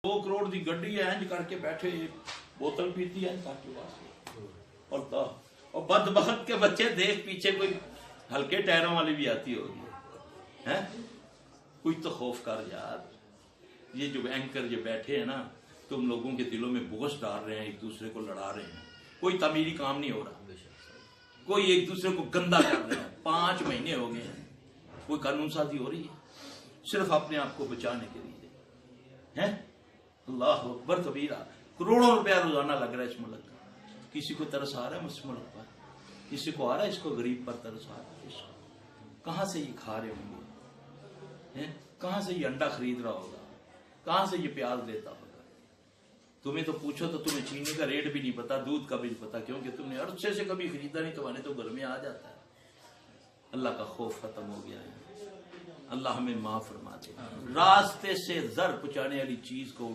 2 करोड़ की गड्डी है इंज करके बैठे, बोतल पीती है काटे वास्ते। और बदबख्त के बच्चे देख पीछे कोई हल्के टायरों वाली भी आती होगी हैं। कुछ तो खौफ कर यार। ये जो एंकर जो बैठे हैं ना, तुम लोगों के दिलों में बोझ डाल रहे हैं, एक दूसरे को लड़ा रहे हैं। कोई तमीरी काम नहीं हो रहा, कोई एक दूसरे को गंदा कर रहे हैं। 5 महीने हो गए हैं, कोई कानून साजी हो रही है सिर्फ अपने आप को बचाने के लिए हैं। अल्लाह अकबर कबीरा। करोड़ों रुपया रोजाना लग रहा है इस मुल्क का। किसी को तरस आ रहा है इस मुल्क पर? किसी को आ रहा है इसको गरीब पर तरस आ रहा है? इसको कहां से ये खा रहे होंगे हैं? कहां से ये अंडा खरीद रहा होगा? कहां से ये प्याज लेता होगा? तुम्हें तो पूछो तो तुम्हें चीनी का रेट भी नहीं पता, दूध का भी नहीं पता, क्योंकि तुमने अरसे से कभी खरीदा नहीं। तुम्हारे तो घर में आ जाता है। अल्लाह का खौफ खत्म हो गया है। अल्लाह हमें माफ फरमा दे। रास्ते से जर पहुंचाने वाली चीज को